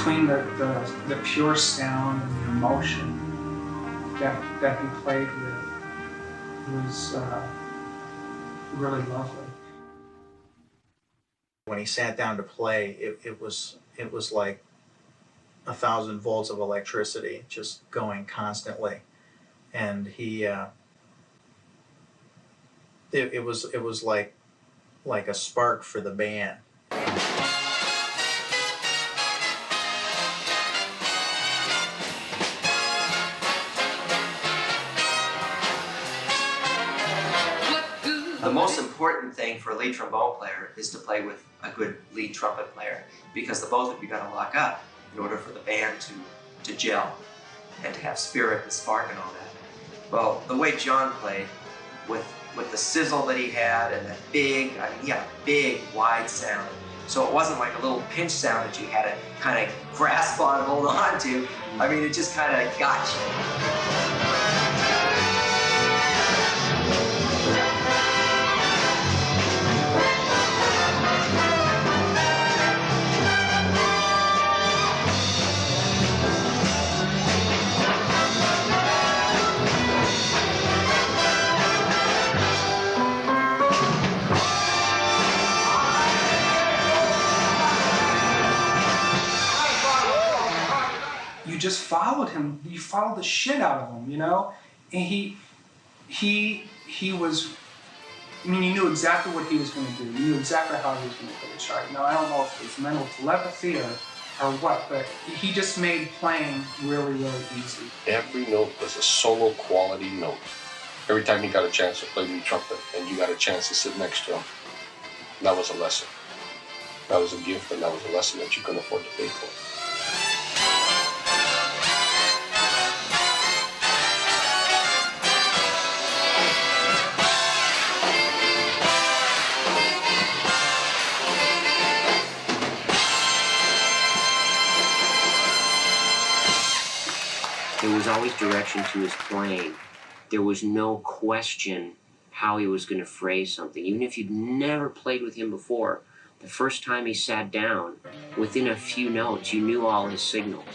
between the pure sound and the emotion that he played with was really lovely. When he sat down to play, it was like 1,000 volts of electricity just going constantly, and he it was like a spark for the band. The most important thing for a lead trombone player is to play with a good lead trumpet player, because the both of you got to lock up in order for the band to gel and to have spirit and spark and all that. Well, the way John played, with the sizzle that he had and that big, I mean, he had a big, wide sound. So it wasn't like a little pinch sound that you had to kind of grasp on and hold on to. I mean, it just kind of got you. You just followed him. You followed the shit out of him, you know? And he was, I mean, you knew exactly what he was going to do. You knew exactly how he was going to play the chart. Now, I don't know if it was mental telepathy or what, but he just made playing really, really easy. Every note was a solo quality note. Every time you got a chance to play the trumpet and you got a chance to sit next to him, that was a lesson. That was a gift, and that was a lesson that you couldn't afford to pay for. There was always direction to his playing. There was no question how he was going to phrase something. Even if you'd never played with him before, the first time he sat down, within a few notes, you knew all his signals.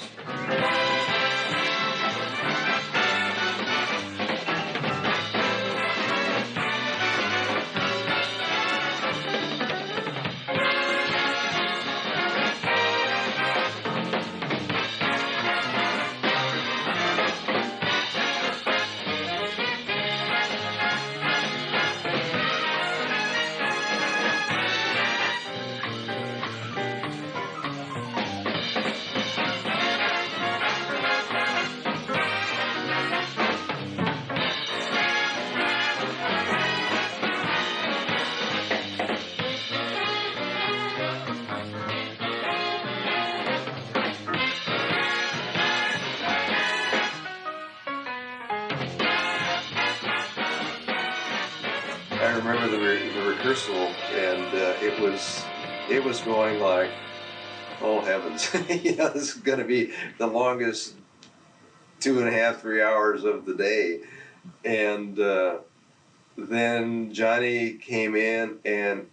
I remember the rehearsal, and it was going like, oh heavens, you know, this is going to be the longest 2.5, 3 hours of the day. And then Johnny came in, and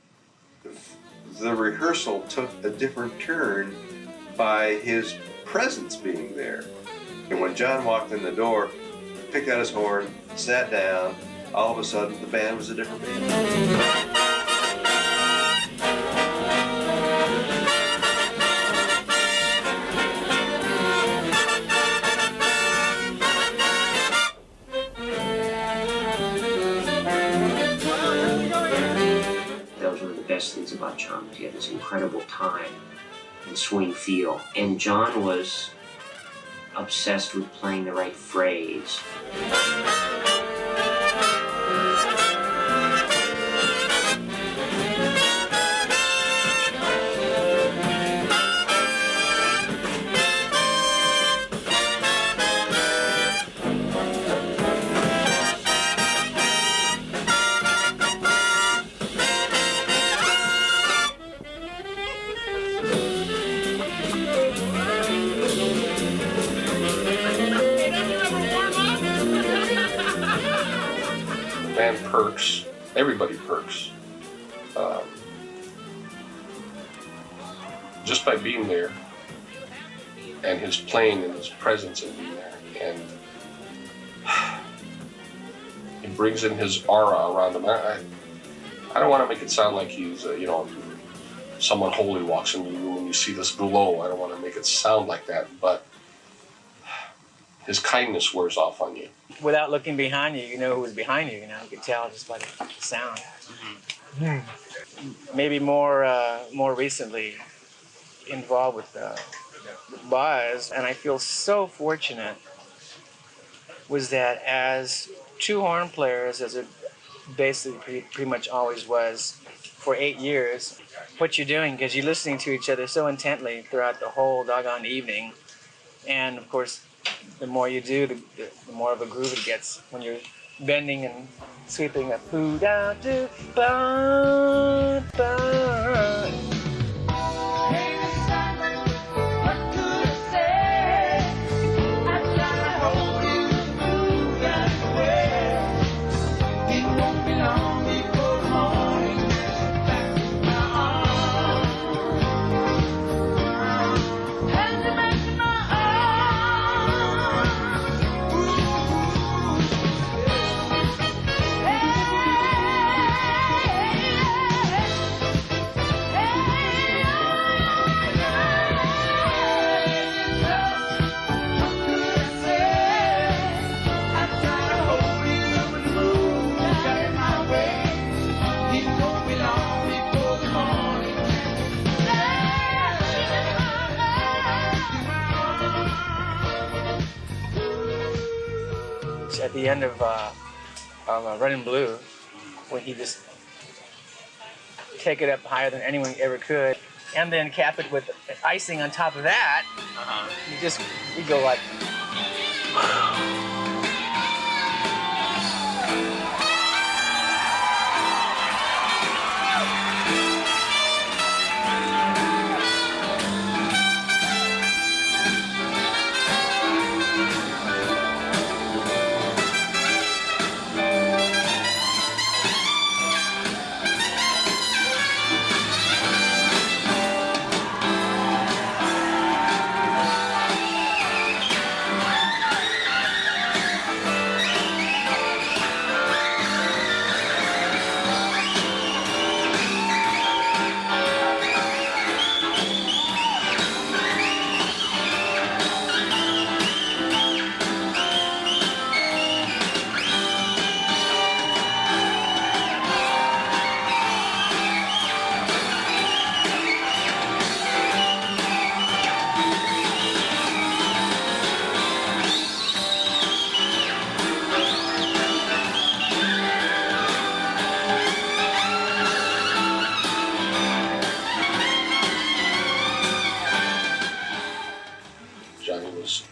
the rehearsal took a different turn by his presence being there. And when John walked in the door, picked out his horn, sat down, all of a sudden the band was a different band. Things about John. He had this incredible time and swing feel, and John was obsessed with playing the right phrase. Man perks. Everybody perks. Just by being there, and his playing and his presence in being there. And he brings in his aura around him. I don't want to make it sound like he's, someone holy walks in the room and you see this glow. I don't want to make it sound like that, but his kindness wears off on you. Without looking behind you, you know who was behind you. You could tell just by the sound. Maybe more recently involved with Buzz, and I feel so fortunate, was that as two horn players, as it basically pretty much always was for 8 years, what you're doing, because you're listening to each other so intently throughout the whole doggone evening, and of course, the more you do, the more of a groove it gets when you're bending and sweeping the food out to ba, ba. At the end of Running Blue, when he just take it up higher than anyone ever could, and then cap it with icing on top of that, you go like.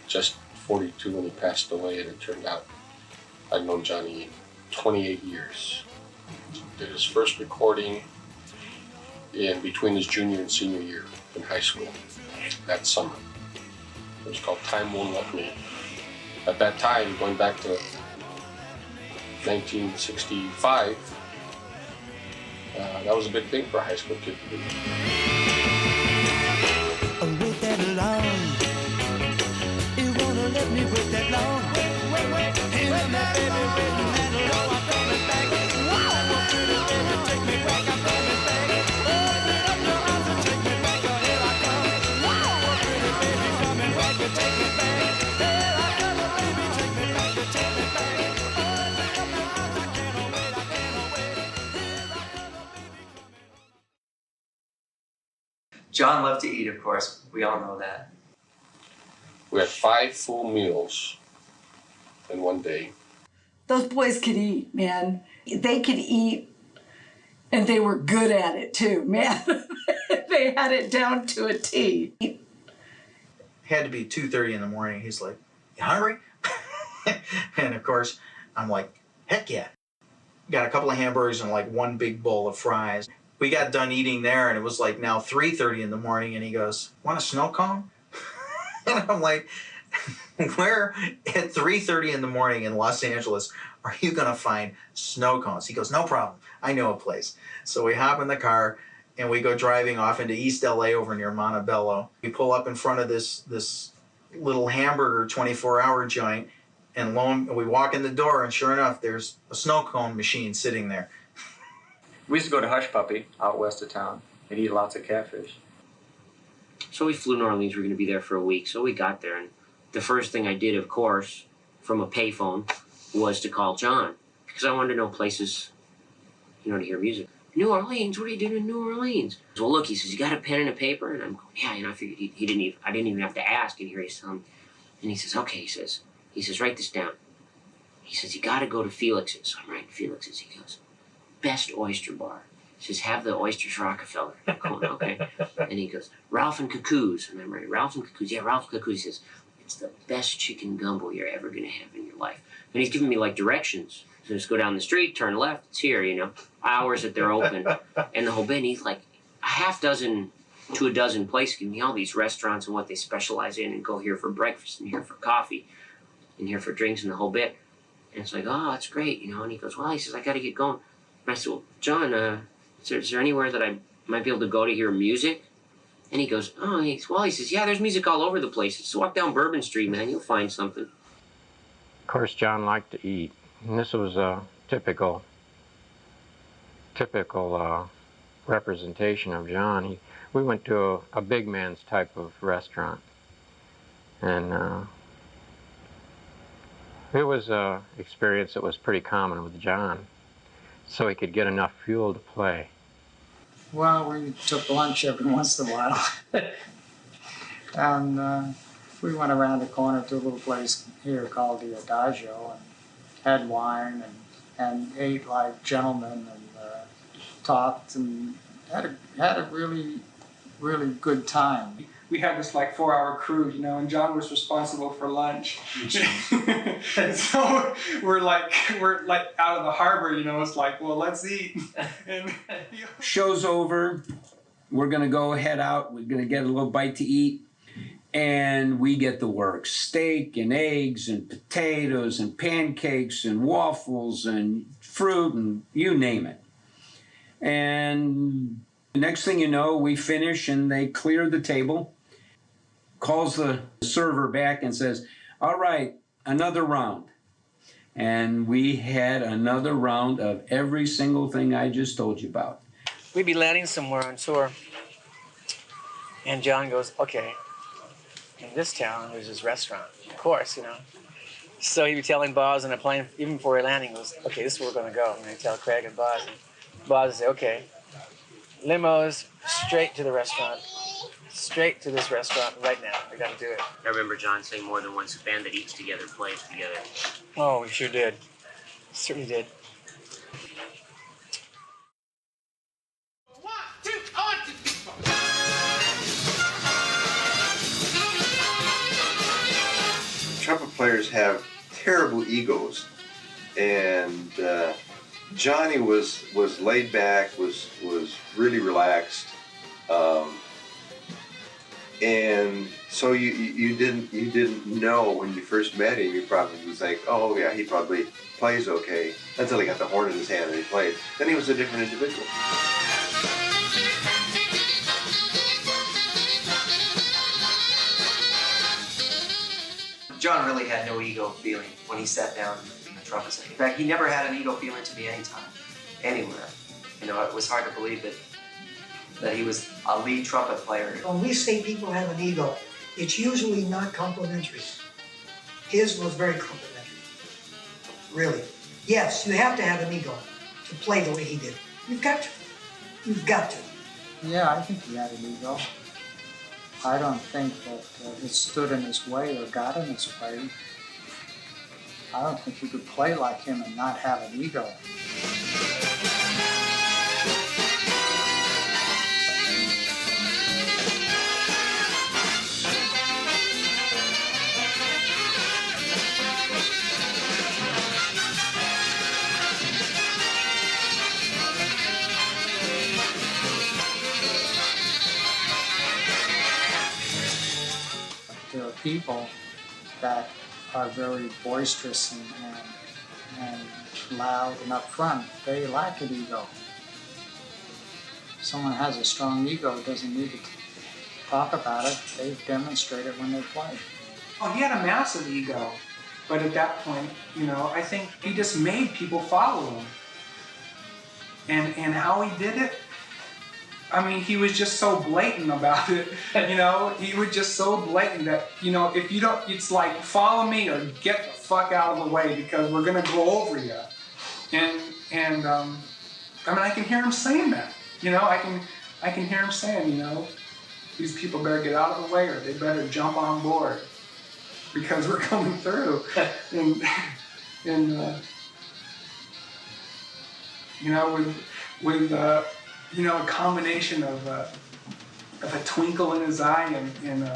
Just 42 when he passed away, and it turned out I'd known Johnny 28 years. Did his first recording in between his junior and senior year in high school that summer. It was called Time Won't Let Me. At that time, going back to 1965, that was a big thing for a high school kid to do. Let me wait that long. Wait. Hey, let me, baby, wait that long. I'm coming back. Wow, pretty baby, take me back. I'm coming back. Open up your arms and take me back. Oh, here I come. Wow, pretty baby, coming back to take me back. Here I come, baby, take me back to take me back. Open up your arms, I can't wait. Here I come, baby, John loved to eat, of course. We all know that. We had 5 full meals in one day. Those boys could eat, man. They could eat, and they were good at it too, man. They had it down to a T. Had to be 2:30 in the morning. He's like, "You hungry?" And of course, I'm like, "Heck yeah!" Got a couple of hamburgers and like one big bowl of fries. We got done eating there, and it was like now 3:30 in the morning. And he goes, "Want a snow cone?" And I'm like, where at 3:30 in the morning in Los Angeles are you going to find snow cones? He goes, "No problem. I know a place." So we hop in the car and we go driving off into East LA over near Montebello. We pull up in front of this little hamburger 24-hour joint, and we walk in the door, and sure enough, there's a snow cone machine sitting there. We used to go to Hush Puppy out west of town and eat lots of catfish. So we flew to New Orleans. We were going to be there for a week. So we got there, and the first thing I did, of course, from a payphone, was to call John because I wanted to know places, to hear music. New Orleans, what are you doing in New Orleans? Well, look, he says, you got a pen and a paper? And I'm going, yeah, I figured I didn't even have to ask. And here he's telling me. And he says, okay, he says, write this down. He says, you got to go to Felix's. So I'm writing Felix's. He goes, best oyster bar. He says, have the oysters Rockefeller. I'm going, okay. And he goes, Ralph and Cuckoo's. And I'm writing, Ralph and Cuckoo's. Yeah, Ralph and Cuckoo's. He says, it's the best chicken gumbo you're ever going to have in your life. And he's giving me directions. So just go down the street, turn left, it's here, hours that they're open. And the whole bit, he's like a half dozen to a dozen places, giving me all these restaurants and what they specialize in, and go here for breakfast and here for coffee and here for drinks and the whole bit. And it's like, oh, that's great, And he goes, well, he says, I got to get going. And I said, well, John, is there anywhere that I might be able to go to hear music? And he goes, oh, he says, yeah, there's music all over the place. Just walk down Bourbon Street, man, you'll find something. Of course, John liked to eat. And this was a typical representation of John. We went to a big man's type of restaurant, and it was an experience that was pretty common with John, so he could get enough fuel to play. Well, we took lunch every once in a while, and we went around the corner to a little place here called the Adagio, and had wine and ate like gentlemen, and talked and had a really, really good time. We had this 4-hour cruise, and John was responsible for lunch. And so we're out of the harbor, it's well, let's eat. And, Show's over. We're gonna go head out. We're gonna get a little bite to eat. And we get the works: steak and eggs and potatoes and pancakes and waffles and fruit and you name it. And the next thing you know, we finish and they clear the table, calls the server back and says, all right, another round. And we had another round of every single thing I just told you about. We'd be landing somewhere on tour, and John goes, okay, in this town, there's this restaurant. Of course, So he'd be telling Boz on a plane, even before he landing, goes, okay, this is where we're going to go. I'm going to tell Craig and Boz. And Boz would say, okay, limos straight to the restaurant. Straight to this restaurant right now. We got to do it. I remember John saying more than once, a band that eats together plays together. Oh, we sure did. Certainly did. Trumpet players have terrible egos, and Johnny was laid back, was really relaxed, and so you didn't know when you first met him. You probably was like, oh yeah, he probably plays okay, until he got the horn in his hand and he played. Then he was a different individual. John really had no ego feeling when he sat down in the trumpet set. In fact, he never had an ego feeling to me anytime, anywhere. It was hard to believe that he was a lead trumpet player. When we say people have an ego, it's usually not complimentary. His was very complimentary, really. Yes, you have to have an ego to play the way he did. You've got to. You've got to. Yeah, I think he had an ego. I don't think that it stood in his way or got in his way. I don't think you could play like him and not have an ego. There are people that are very boisterous and loud and upfront. They lack an ego. If someone has a strong ego, doesn't need to talk about it. They demonstrate it when they play. Oh, he had a massive ego, but at that point, you know, I think he just made people follow him. And how he did it, I mean, he was just so blatant about it, you know? He was just so blatant that, you know, if you don't, it's like, follow me or get the fuck out of the way because we're gonna go over you. And I mean, I can hear him saying that, you know? I can hear him saying, you know, these people better get out of the way or they better jump on board because we're coming through. and you know, with you know, a combination of a twinkle in his eye and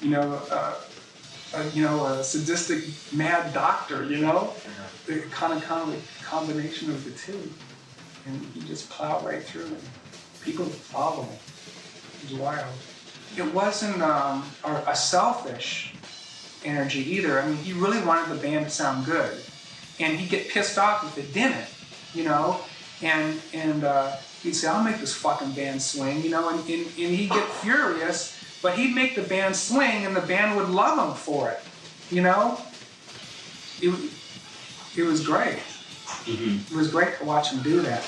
you know, a sadistic mad doctor, you know, the kind of combination of the two, and he just plowed right through it. People follow him. It was wild. It wasn't a selfish energy either. I mean, he really wanted the band to sound good, and he'd get pissed off if it didn't, you know, and he'd say, "I'll make this fucking band swing," you know, and he'd get furious, but he'd make the band swing, and the band would love him for it, you know. It was great. Mm-hmm. It was great to watch him do that.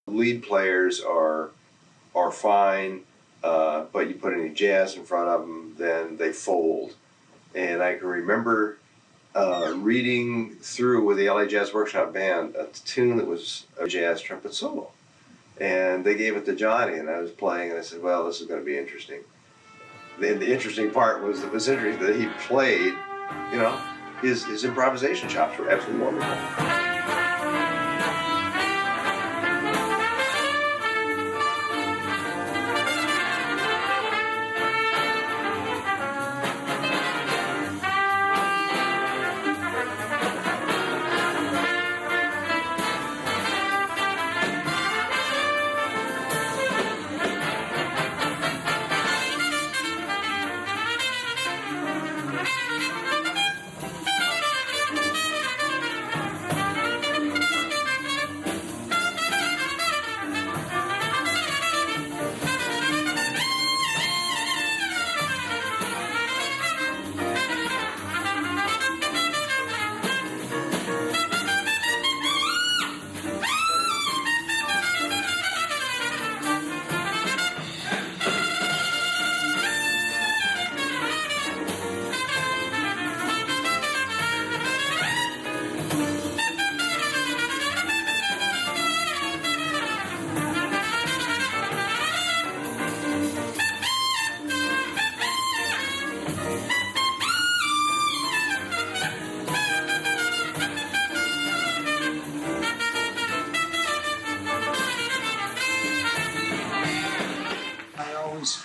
Lead players are fine, but you put any jazz in front of them, then they fold. And I can remember reading through with the LA Jazz Workshop Band a tune that was a jazz trumpet solo. And they gave it to Johnny, and I was playing, and I said, well, this is going to be interesting. The interesting part was that he played, you know, his improvisation chops were absolutely wonderful.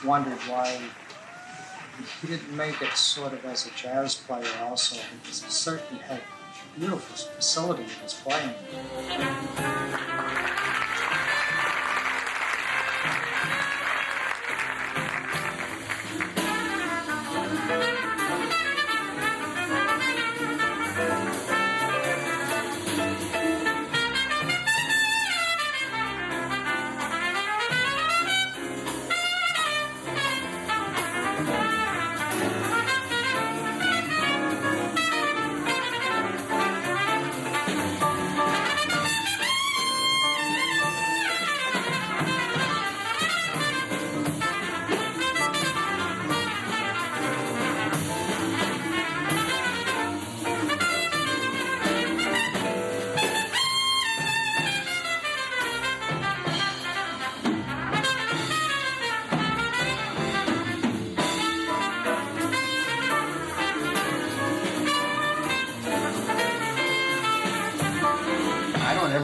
Wondered why he didn't make it sort of as a jazz player also, because he certainly had beautiful facility in his playing.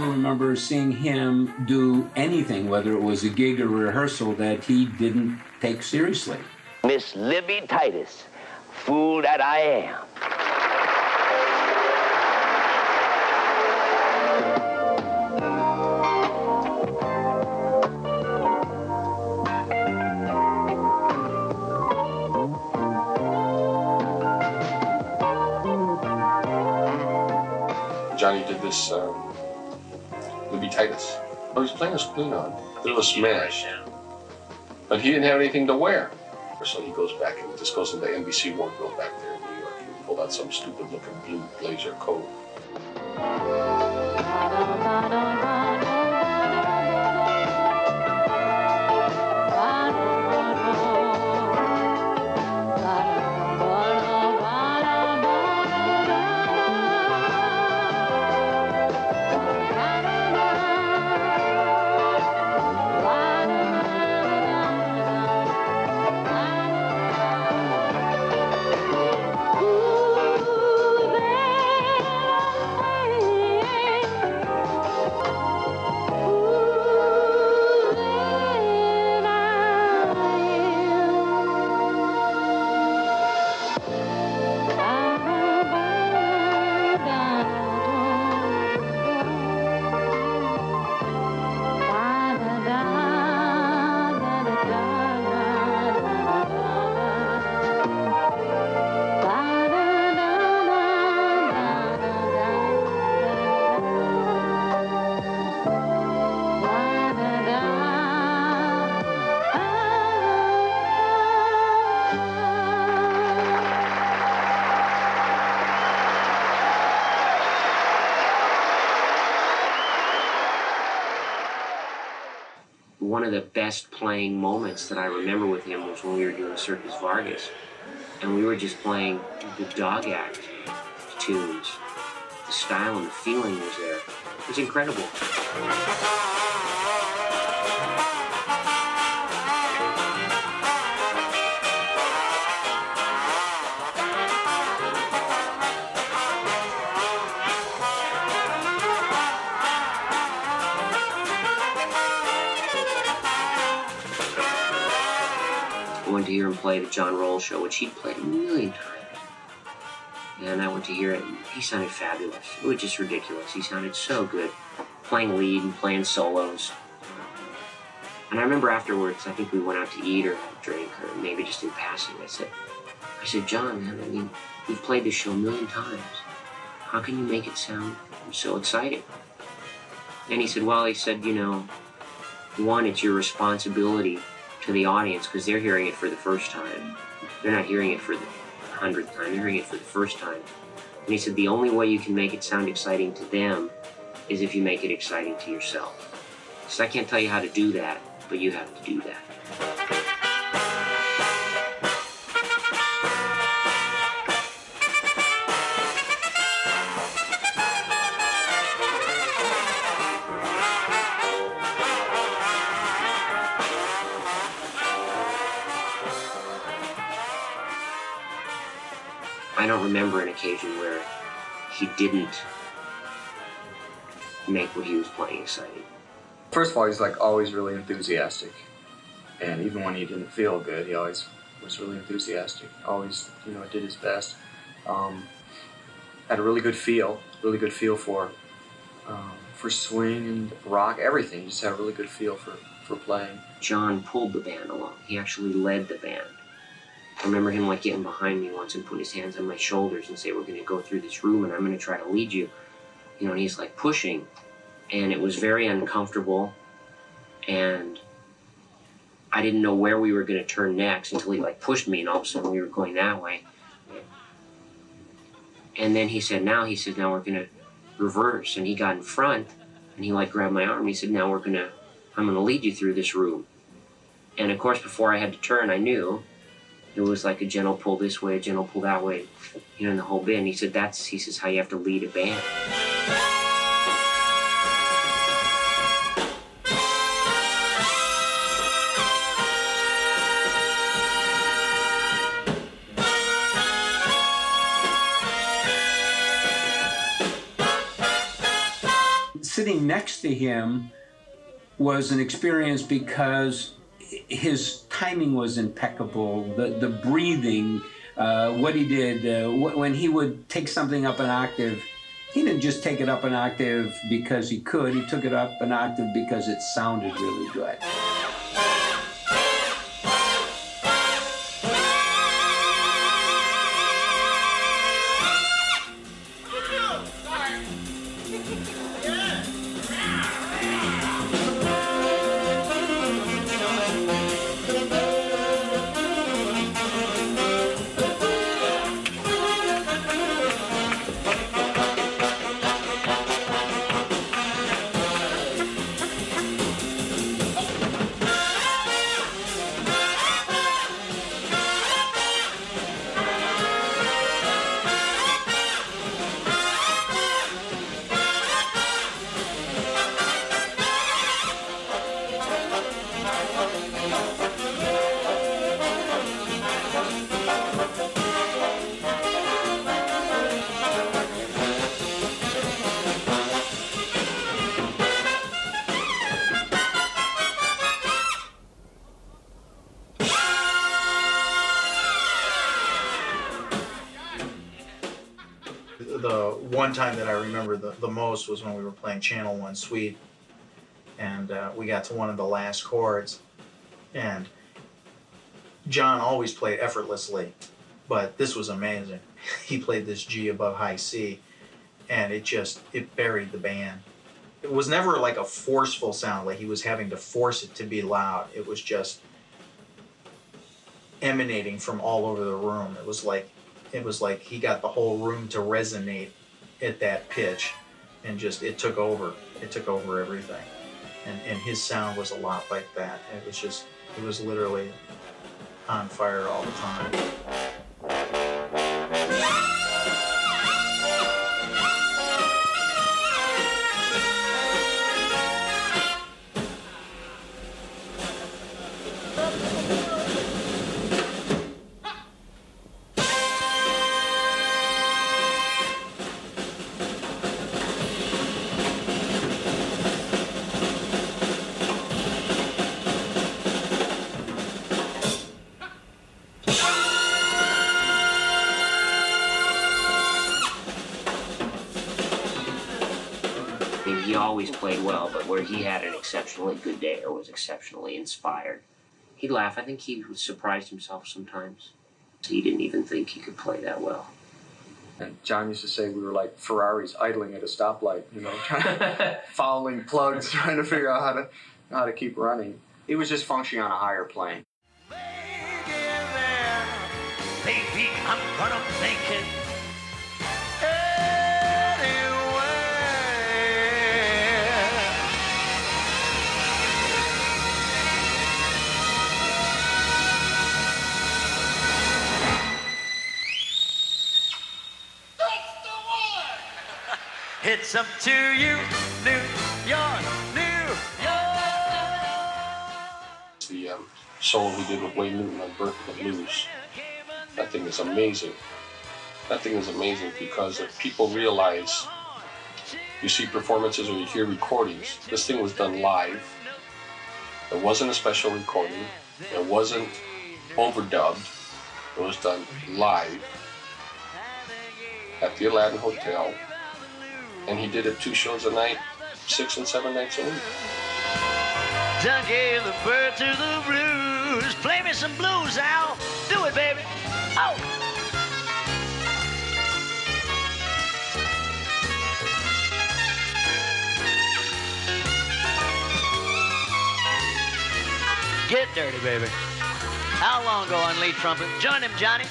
Remember seeing him do anything, whether it was a gig or rehearsal, that he didn't take seriously. Miss Libby Titus, fool that I am. Johnny did this Libby Titus. Oh, he's playing his queen on. It was smash. But he didn't have anything to wear. So he goes back and just goes into NBC wardrobe back there in New York and pulled out some stupid looking blue blazer coat. One of the best playing moments that I remember with him was when we were doing Circus Vargas, and we were just playing the dog act tunes. The style and the feeling was there. It was incredible. I went to hear him play the John Roll show, which he'd played a million times. And I went to hear it, and he sounded fabulous. It was just ridiculous. He sounded so good, playing lead and playing solos. And I remember afterwards, I think we went out to eat or have a drink, or maybe just in passing, I said, John, man, I mean, we've played this show a million times. How can you make it sound so exciting? And he said, well, you know, one, it's your responsibility to the audience, because they're hearing it for the first time. They're not hearing it for the 100th time, they're hearing it for the first time. And he said the only way you can make it sound exciting to them is if you make it exciting to yourself. So I can't tell you how to do that, but you have to do that. I don't remember an occasion where he didn't make what he was playing exciting. First of all, he's like always really enthusiastic, and even when he didn't feel good, he always was really enthusiastic. Always, you know, did his best. Had a really good feel for swing and rock, everything. Just had a really good feel for playing. John pulled the band along. He actually led the band. I remember him like getting behind me once and putting his hands on my shoulders and say, we're going to go through this room and I'm going to try to lead you. You know, and he's like pushing. And it was very uncomfortable. And I didn't know where we were going to turn next until he like pushed me and all of a sudden we were going that way. And then he said, now we're going to reverse. And he got in front and he like grabbed my arm. He said, I'm going to lead you through this room. And of course, before I had to turn, I knew it was like a gentle pull this way, a gentle pull that way, you know, in the whole bit. And he said, he says, how you have to lead a band. Sitting next to him was an experience because his timing was impeccable. The breathing, what he did when he would take something up an octave. He didn't just take it up an octave because he could. He took it up an octave because it sounded really good. The one time that I remember the most was when we were playing Channel 1 Suite, and we got to one of the last chords, and John always played effortlessly, but this was amazing. He played this G above high C, and it buried the band. It was never like a forceful sound, like he was having to force it to be loud. It was just emanating from all over the room. It was like he got the whole room to resonate at that pitch, and just it took over everything. And his sound was a lot like that. It was literally on fire all the time. He always played well, but where he had an exceptionally good day or was exceptionally inspired, he'd laugh. I think he surprised himself sometimes. He didn't even think he could play that well. And John used to say we were like Ferraris idling at a stoplight, following plugs, trying to figure out how to keep running. He was just functioning on a higher plane. Baby, I'm gonna make it. It's up to you, New York, New York. The solo we did with Wayne Newton on Birth of the Blues. That thing is amazing. That thing is amazing because if people realize, you see performances or you hear recordings, this thing was done live. It wasn't a special recording. It wasn't overdubbed. It was done live at the Aladdin Hotel. And he did it 2 shows a night, 6 and 7 nights a week. Done gave the bird to the blues. Play me some blues, Al. Do it, baby. Oh! Get dirty, baby. How long ago on lead trumpet? Join him, Johnny.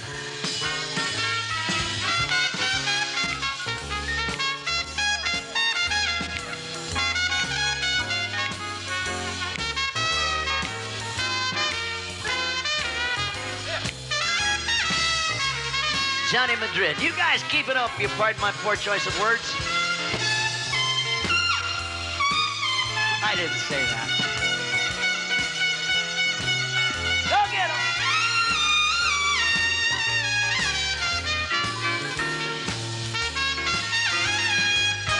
Johnny Madrid. You guys keep it up, you pardon my poor choice of words. I didn't say that. Go get him!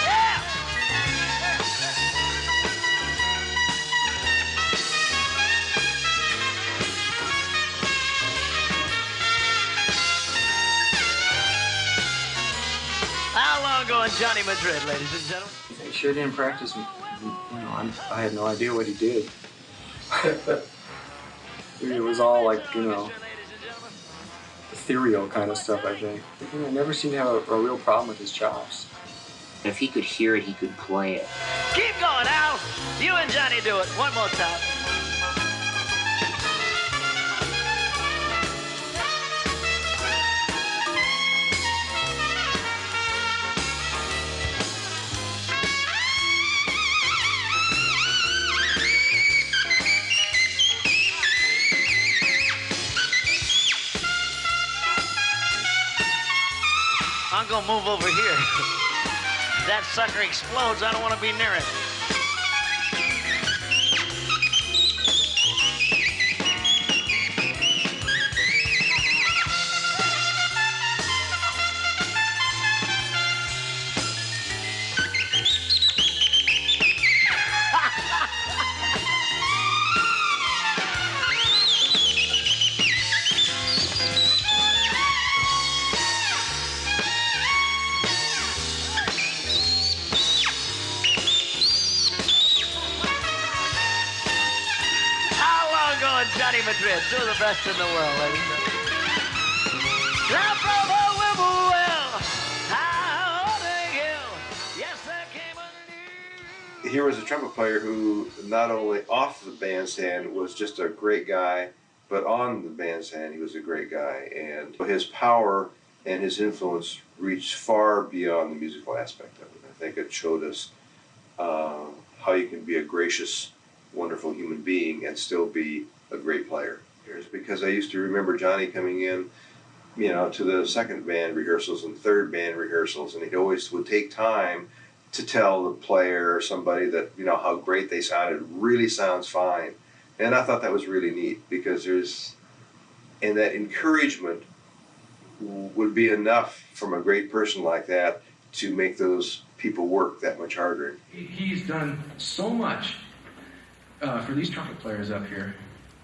Yeah! going Johnny Madrid, ladies and gentlemen? He sure didn't practice. I had no idea what he did. It was all like, ethereal kind of stuff, I think. I never seemed to have a real problem with his chops. If he could hear it, he could play it. Keep going, Al. You and Johnny do it. One more time. I'm gonna move over here. That sucker explodes, I don't want to be near it. Johnny Madrid, two of the best in the world, ladies and gentlemen. Now from the Whippoorwill, Howling Hill. Yes, there came a new... Here was a trumpet player who, not only off the bandstand, was just a great guy, but on the bandstand, he was a great guy. And his power and his influence reached far beyond the musical aspect of it. I think it showed us how you can be a gracious, wonderful human being and still be a great player. Because I used to remember Johnny coming in, to the second band rehearsals and third band rehearsals, and he always would take time to tell the player or somebody that, how great they sounded, really sounds fine. And I thought that was really neat, because and that encouragement would be enough from a great person like that to make those people work that much harder. He's done so much for these trumpet players up here.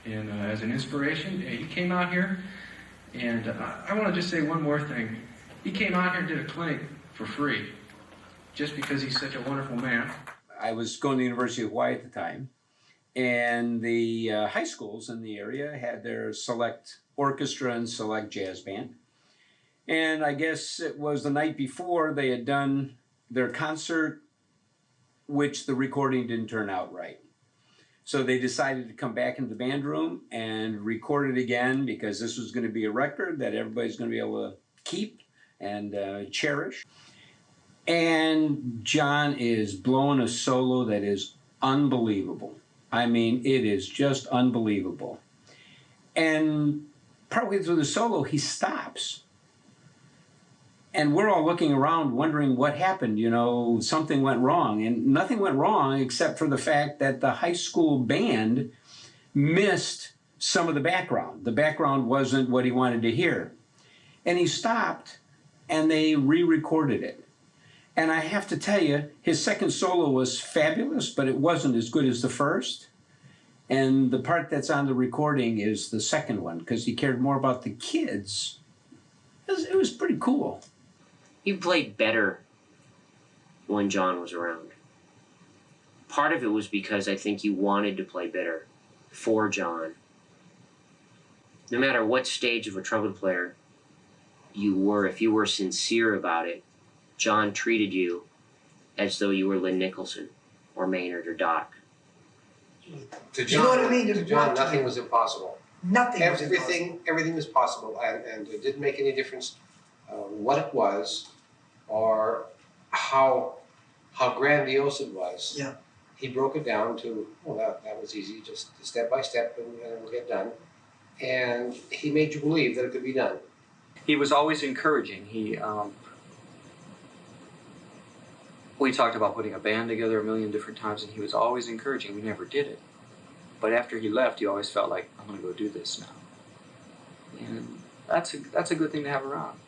And as an inspiration, he came out here, and I want to just say one more thing. He came out here and did a clinic for free, just because he's such a wonderful man. I was going to the University of Hawaii at the time, and the high schools in the area had their select orchestra and select jazz band. And I guess it was the night before they had done their concert, which the recording didn't turn out right. So they decided to come back into the band room and record it again, because this was going to be a record that everybody's going to be able to keep and cherish. And John is blowing a solo that is unbelievable. I mean, it is just unbelievable. And partway through the solo, he stops. And we're all looking around wondering what happened. Something went wrong. And nothing went wrong except for the fact that the high school band missed some of the background. The background wasn't what he wanted to hear. And he stopped, and they re-recorded it. And I have to tell you, his second solo was fabulous, but it wasn't as good as the first. And the part that's on the recording is the second one, because he cared more about the kids. It was pretty cool. He played better when John was around. Part of it was because I think you wanted to play better for John. No matter what stage of a trumpet player you were, if you were sincere about it, John treated you as though you were Lynn Nicholson or Maynard or Doc. To John, You know what I mean? To John, nothing was impossible. Nothing was impossible. Everything was possible, and it didn't make any difference what it was or how grandiose it was. Yeah. He broke it down to, that was easy, just step by step, and we'll get done. And he made you believe that it could be done. He was always encouraging. We talked about putting a band together a million different times, and he was always encouraging. We never did it. But after he left, you always felt like, I'm going to go do this now. And that's a good thing to have around.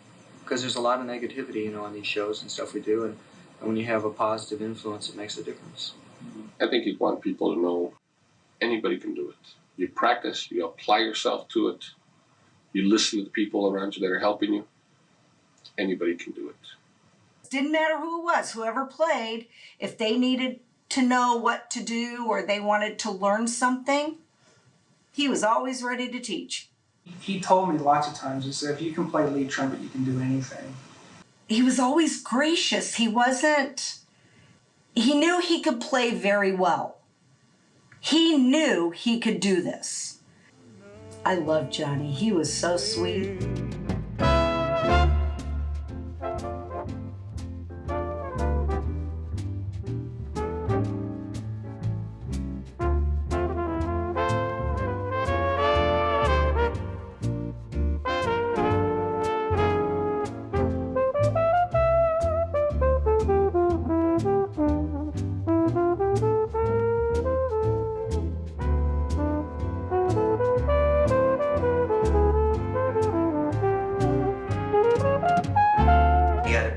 Because there's a lot of negativity, on these shows and stuff we do. And when you have a positive influence, it makes a difference. I think you'd want people to know anybody can do it. You practice, you apply yourself to it, you listen to the people around you that are helping you. Anybody can do it. Didn't matter who it was, whoever played, if they needed to know what to do or they wanted to learn something, he was always ready to teach. He told me lots of times, he said, if you can play lead trumpet, you can do anything. He was always gracious. He knew he could play very well. He knew he could do this. I love Johnny. He was so sweet.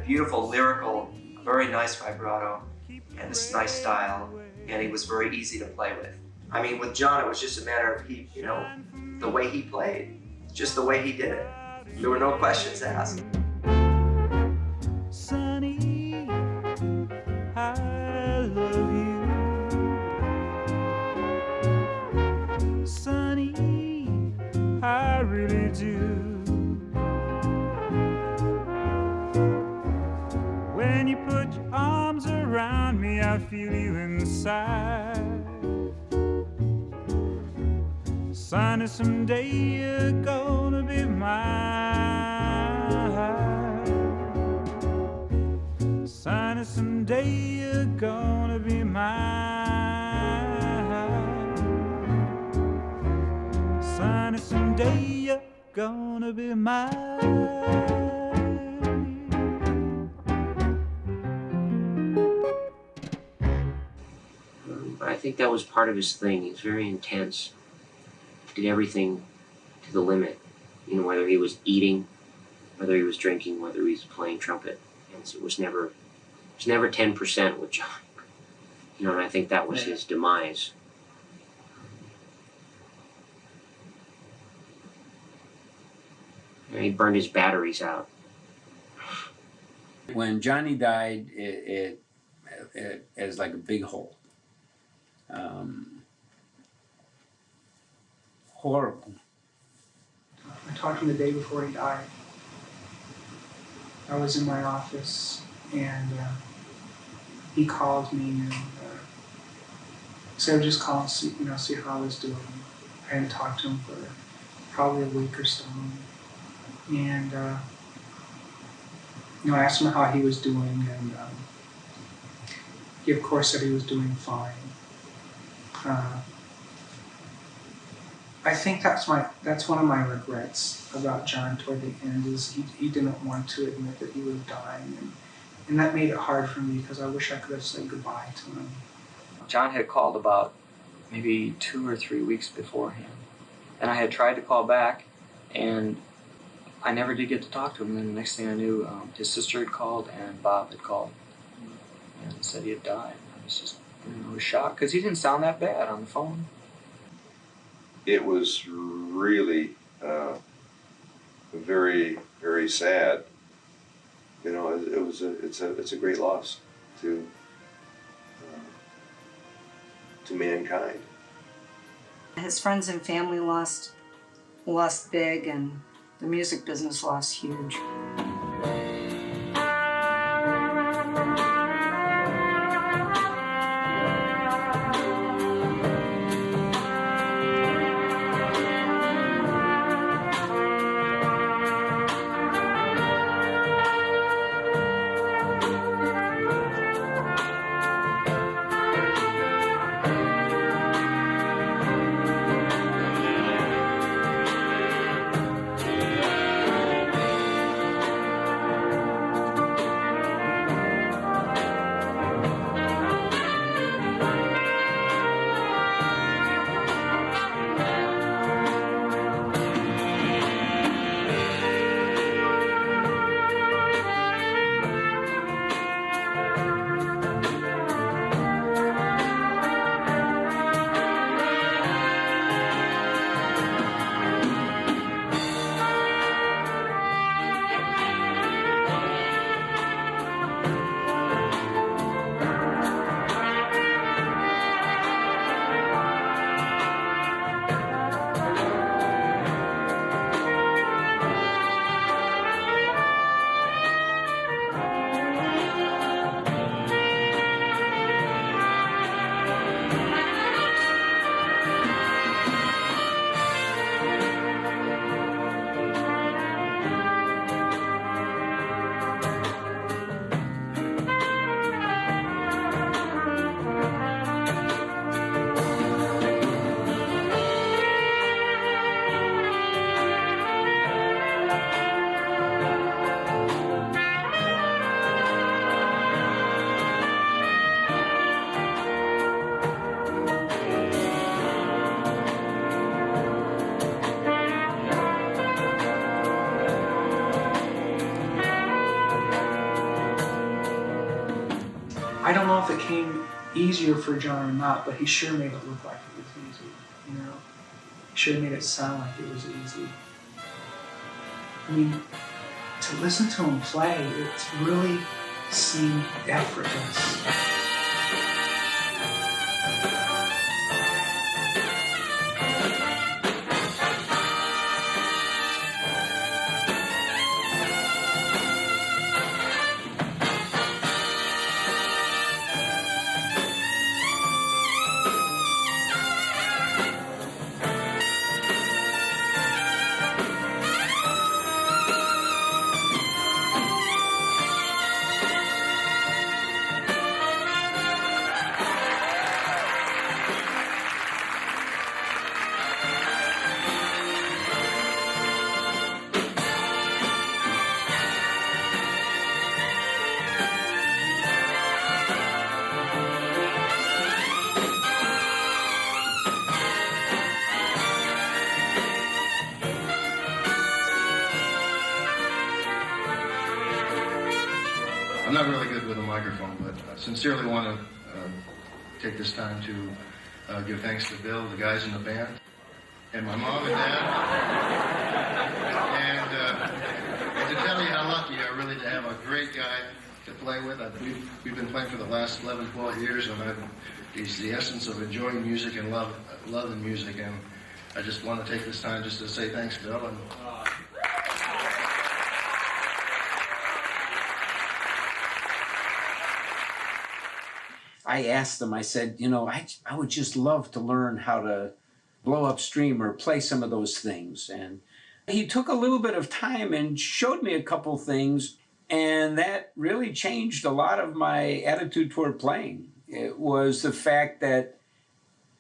Beautiful, lyrical, very nice vibrato, and this nice style, and he was very easy to play with. I mean, with John, it was just a matter of the way he played, just the way he did it. There were no questions asked. Sonny, I love you. Sonny, I really do. When you put your arms around me, I feel you inside. Sonny, someday you're gonna be mine. Sonny, someday you're gonna be mine. Sonny, someday you're gonna be mine. I think that was part of his thing. He was very intense. Did everything to the limit. Whether he was eating, whether he was drinking, whether he was playing trumpet. And so it was never 10% with John. And I think that was his demise. He burned his batteries out. When Johnny died, it was like a big hole. Horrible. I talked to him the day before he died. I was in my office, and he called me and said, "Just call and see how I was doing." I hadn't talked to him for probably a week or so, and I asked him how he was doing, and he of course said he was doing fine. I think that's one of my regrets about John toward the end, is he didn't want to admit that he was dying, and that made it hard for me because I wish I could have said goodbye to him. John had called about maybe 2 or 3 weeks beforehand, and I had tried to call back, and I never did get to talk to him. And then the next thing I knew, his sister had called and Bob had called and said he had died. I was just shocked because he didn't sound that bad on the phone. It was really very, very sad. It's a great loss to mankind. His friends and family lost big, and the music business lost huge. I don't know if it came easier for John or not, but he sure made it look like it was easy, you know? He sure made it sound like it was easy. I mean, to listen to him play, it really seemed effortless. I'm not really good with a microphone, but I sincerely want to take this time to give thanks to Bill, the guys in the band, and my mom and dad, and to tell you how lucky you are really to have a great guy to play with. We've been playing for the last 11, 12 years, and he's the essence of enjoying music and loving music, and I just want to take this time just to say thanks, Bill. And, I asked him, I said, you know, I would just love to learn how to blow upstream or play some of those things. And he took a little bit of time and showed me a couple things, and that really changed a lot of my attitude toward playing. It was the fact that,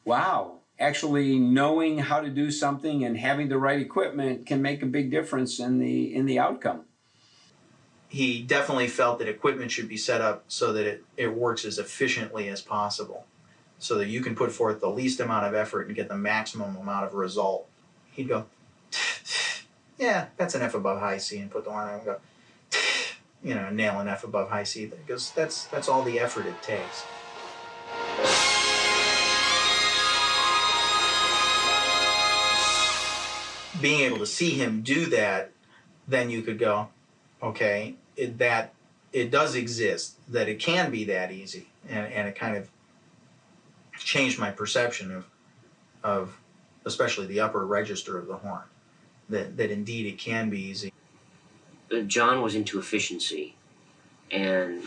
wow, actually knowing how to do something and having the right equipment can make a big difference in the outcome. He definitely felt that equipment should be set up so that it works as efficiently as possible, so that you can put forth the least amount of effort and get the maximum amount of result. He'd go, yeah, that's an F above high C, and put the horn on and go, you know, nail an F above high C, because that's all the effort it takes. Being able to see him do that, then you could go, okay, it does exist, that it can be that easy, and it kind of changed my perception of especially the upper register of the horn, that indeed it can be easy. John was into efficiency, and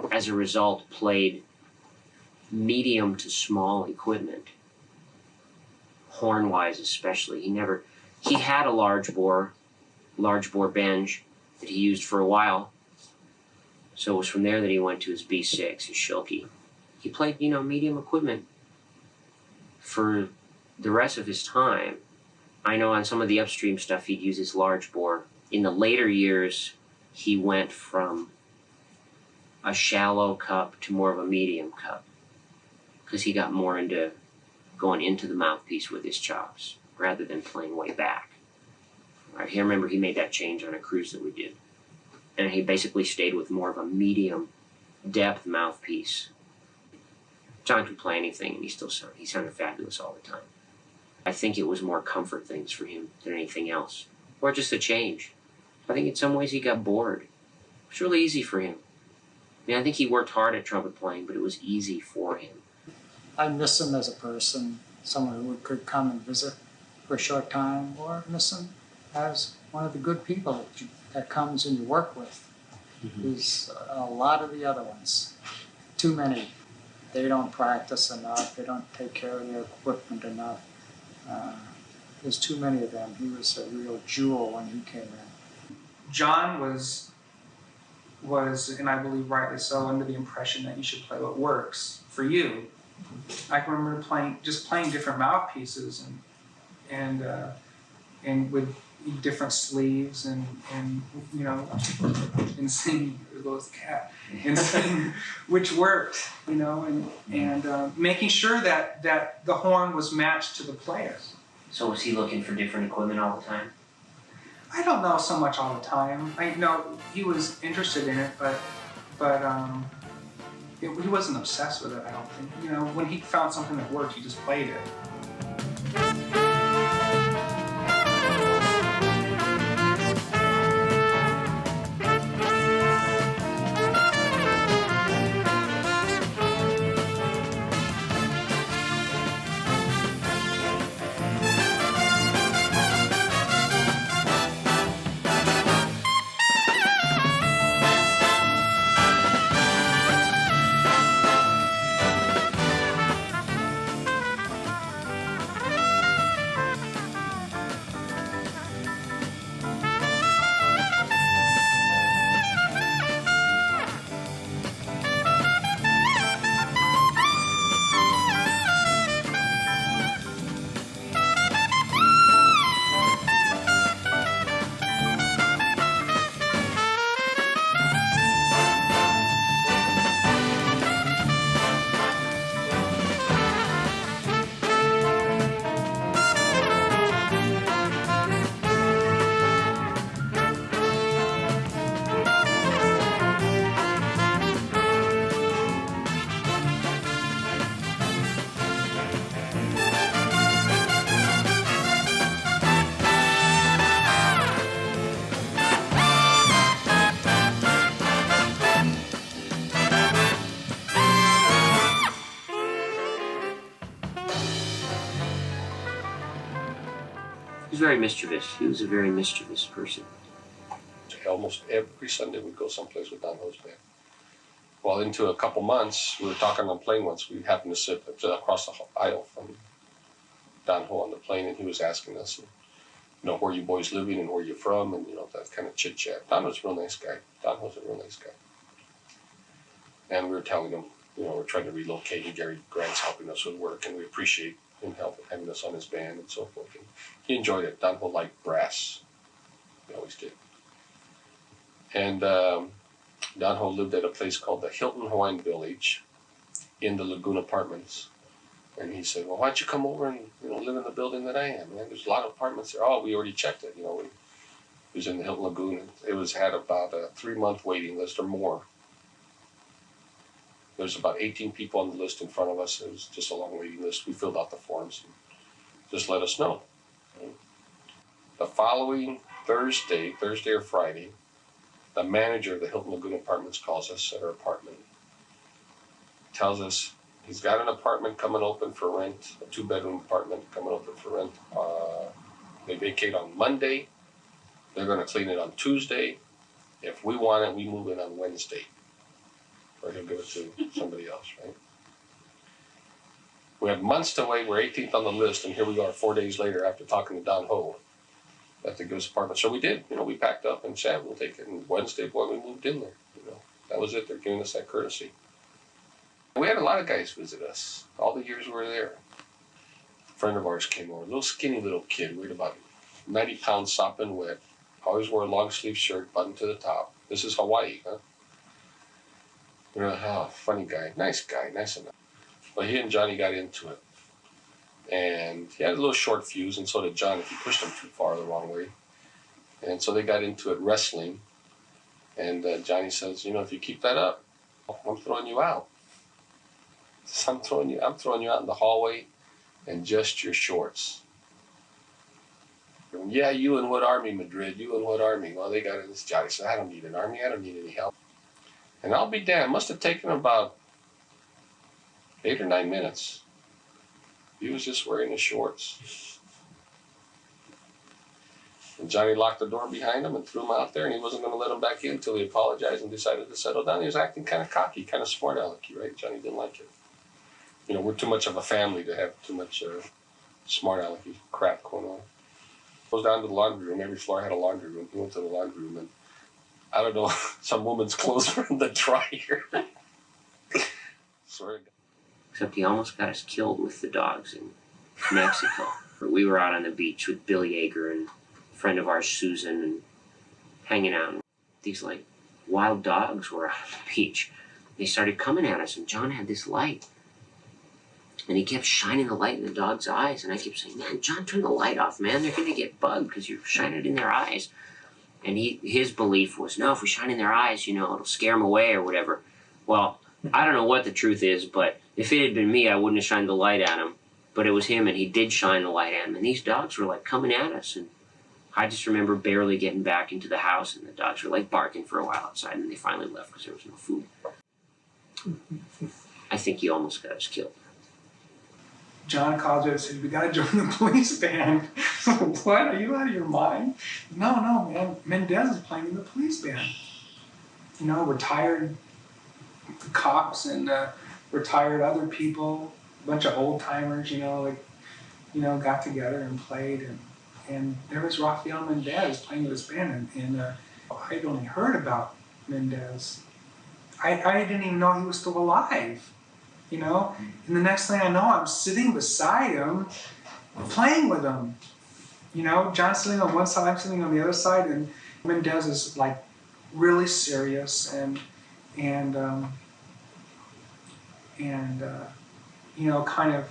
as a result played medium to small equipment, horn-wise especially. He had a large bore bend that he used for a while. So it was from there that he went to his B6, his Schilke. He played, medium equipment for the rest of his time. I know on some of the upstream stuff he'd use his large bore. In the later years, he went from a shallow cup to more of a medium cup, because he got more into going into the mouthpiece with his chops rather than playing way back. I remember he made that change on a cruise that we did. And he basically stayed with more of a medium depth mouthpiece. John could play anything, and he sounded fabulous all the time. I think it was more comfort things for him than anything else, or just a change. I think in some ways he got bored. It was really easy for him. I think he worked hard at trumpet playing, but it was easy for him. I miss him as a person, someone who could come and visit for a short time, or miss him as one of the good people that comes and you work with. There's a lot of the other ones, too many. They don't practice enough, they don't take care of their equipment enough. There's too many of them. He was a real jewel when he came in. John was, and I believe rightly so, under the impression that you should play what works for you. I can remember playing different mouthpieces and with different sleeves and sing, there goes the cat, and sing, which worked, and making sure that the horn was matched to the players. So was he looking for different equipment all the time? I don't know so much all the time. I know he was interested in it, but he wasn't obsessed with it, I don't think. You know, when he found something that worked, he just played it. He was very mischievous. He was a very mischievous person. Almost every Sunday we'd go someplace with Don Ho's band. Well, into a couple months, we were talking on the plane once. We happened to sit across the aisle from Don Ho on the plane, and he was asking us, you know, where you boys living and where you're from, and, you know, that kind of chit-chat. Don was a real nice guy. Don was a real nice guy. And we were telling him, you know, we're trying to relocate, and Gary Grant's helping us with work, and we appreciate him having us on his band and so forth. And he enjoyed it. Don Ho liked brass. He always did. And Don Ho lived at a place called the Hilton Hawaiian Village in the Lagoon Apartments. And he said, well, why don't you come over and, you know, live in the building that I am, man? There's a lot of apartments there. Oh, we already checked it. You know, it was in the Hilton Lagoon. It had about a 3-month waiting list or more. There's about 18 people on the list in front of us. It was just a long waiting list. We filled out the forms and just let us know. The following Thursday or Friday, the manager of the Hilton Lagoon Apartments calls us at our apartment. Tells us he's got an apartment coming open for rent, a 2-bedroom apartment coming open for rent. They vacate on Monday. They're going to clean it on Tuesday. If we want it, we move in on Wednesday. Or he'll give it to somebody else, right? We had months to wait. We're 18th on the list, and here we are 4 days later after talking to Don Ho at the Goose apartment. So we did. You know, we packed up and said, we'll take it. And Wednesday, boy, we moved in there. You know, that was it. They're giving us that courtesy. We had a lot of guys visit us all the years we were there. A friend of ours came over, a little skinny little kid, weighed about 90 pounds, sopping wet. Always wore a long sleeve shirt, buttoned to the top. This is Hawaii, huh? We're like, oh, funny guy, nice enough. But he and Johnny got into it. And he had a little short fuse, and so did John if he pushed him too far the wrong way. And so they got into it wrestling. And Johnny says, you know, if you keep that up, I'm throwing you out. I'm throwing you out in the hallway and just your shorts. And, yeah, you in what army, Madrid? You in what army? Well, they got in this. Johnny said, I don't need an army. I don't need any help. And I'll be damned. Must have taken about 8 or 9 minutes. He was just wearing his shorts. And Johnny locked the door behind him and threw him out there, and he wasn't going to let him back in until he apologized and decided to settle down. He was acting kind of cocky, kind of smart alecky, right? Johnny didn't like it. You know, we're too much of a family to have too much smart alecky crap going on. Goes down to the laundry room. Every floor had a laundry room. He went to the laundry room, and I don't know, some woman's clothes were in the dryer. Swear to God. Except he almost got us killed with the dogs in Mexico. We were out on the beach with Bill Yeager and a friend of ours, Susan, and hanging out. And these, like, wild dogs were out on the beach. They started coming at us, and John had this light. And he kept shining the light in the dog's eyes. And I kept saying, man, John, turn the light off, man. They're going to get bugged because you're shining it in their eyes. And his belief was, no, if we shine in their eyes, you know, it'll scare them away or whatever. Well, I don't know what the truth is, but if it had been me, I wouldn't have shined the light at him. But it was him, and he did shine the light at him. And these dogs were like coming at us, and I just remember barely getting back into the house, and the dogs were like barking for a while outside, and they finally left because there was no food. I think he almost got us killed. John called you and said, "We got to join the police band." What? Are you out of your mind? No, man. Mendez is playing in the police band. You know, retired cops and retired other people, a bunch of old timers, got together and played. And there was Rafael Mendez playing with his band. And I'd only heard about Mendez. I didn't even know he was still alive. And the next thing I know, I'm sitting beside him, playing with him. John's sitting on one side, I'm sitting on the other side, and Mendez is like really serious and kind of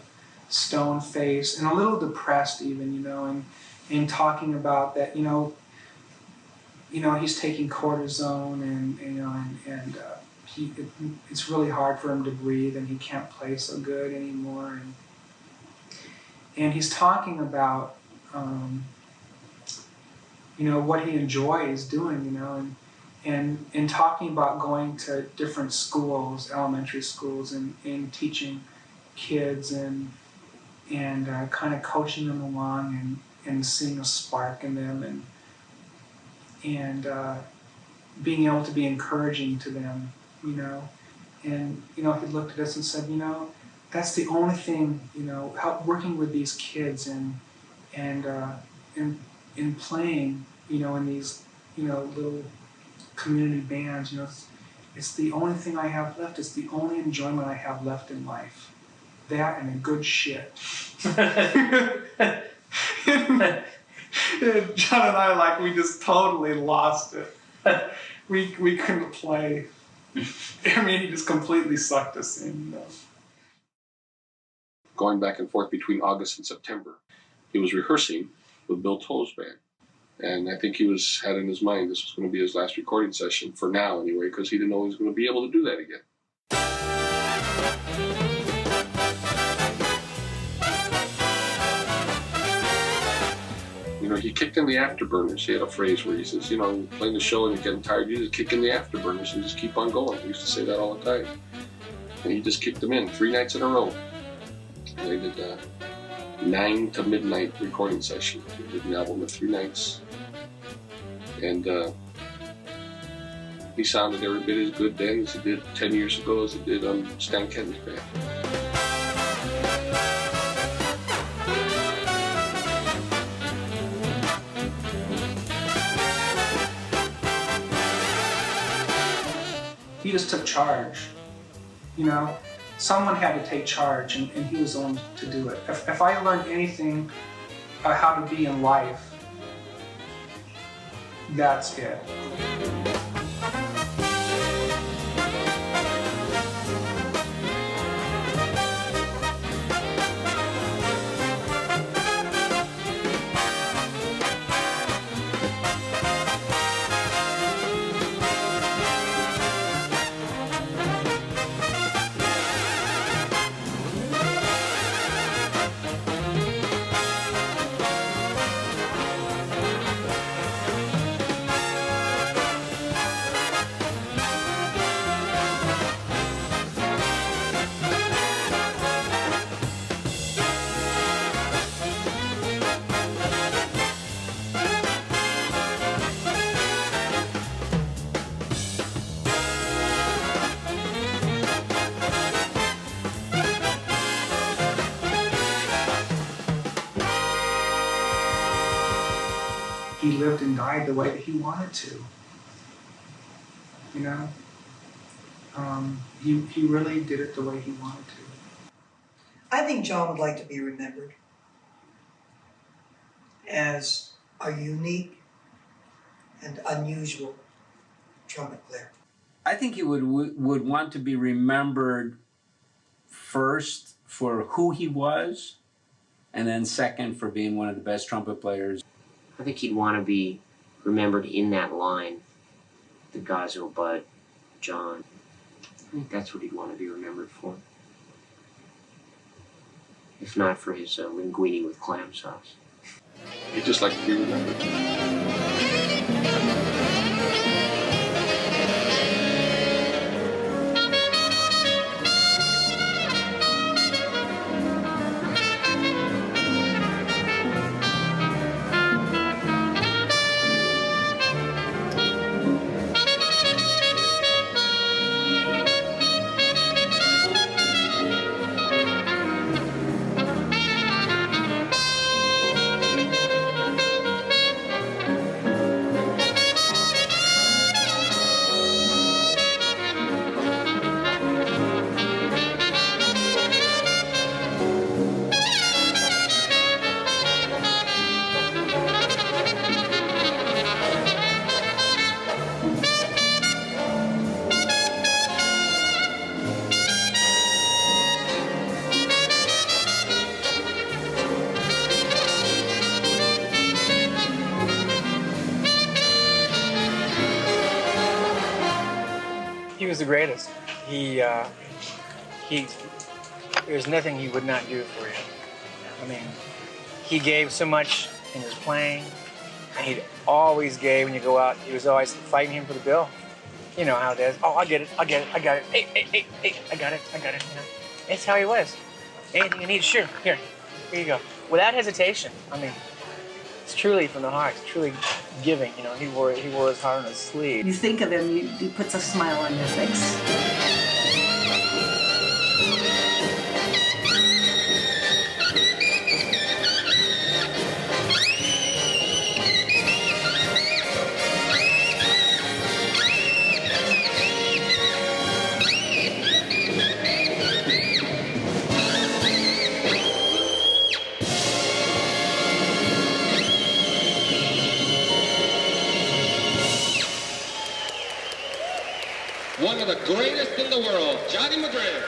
stone-faced and a little depressed even, and talking about that, he's taking cortisone and it's really hard for him to breathe and he can't play so good anymore. And he's talking about, what he enjoys doing, and talking about going to different schools, elementary schools, and teaching kids and kind of coaching them along and seeing a spark in them and being able to be encouraging to them. And he looked at us and said, that's the only thing, working with these kids and playing, in these, little community bands, it's the only thing I have left. It's the only enjoyment I have left in life. That and a good shit. John and I, we just totally lost it. We couldn't play. He just completely sucked us in. Going back and forth between August and September, he was rehearsing with Bill Toll's band. And I think he had in his mind this was going to be his last recording session, for now anyway, because he didn't know he was going to be able to do that again. He kicked in the afterburners. He had a phrase where he says, playing the show and you're getting tired, you just kick in the afterburners and just keep on going. He used to say that all the time. And he just kicked them in 3 nights in a row. And they did a 9 to midnight recording session. He did an album in 3 nights. And he sounded every bit as good then as he did 10 years ago as he did on Stan Kenton's band. He just took charge, Someone had to take charge, and he was the one to do it. If I learned anything how to be in life, that's it. He lived and died the way that he wanted to. He really did it the way he wanted to. I think John would like to be remembered as a unique and unusual trumpet player. I think he would want to be remembered first for who he was, and then second for being one of the best trumpet players. I think he'd want to be remembered in that line, the Gazzo, Bud, John. I think that's what he'd want to be remembered for. If not for his linguine with clam sauce. He'd just like to be remembered. He was the greatest. There's nothing he would not do for you. I mean, he gave so much in his playing, and he always gave when you go out. He was always fighting him for the bill. You know how it is. Oh, I get it. I got it. Hey, I got it. You know, that's how he was. Anything you need, sure. Here you go. Without hesitation. I mean, it's truly from the heart. It's truly giving. You know, he wore his heart on his sleeve. You think of him, he puts a smile on your face. One of the greatest in the world, Johnny Madrid.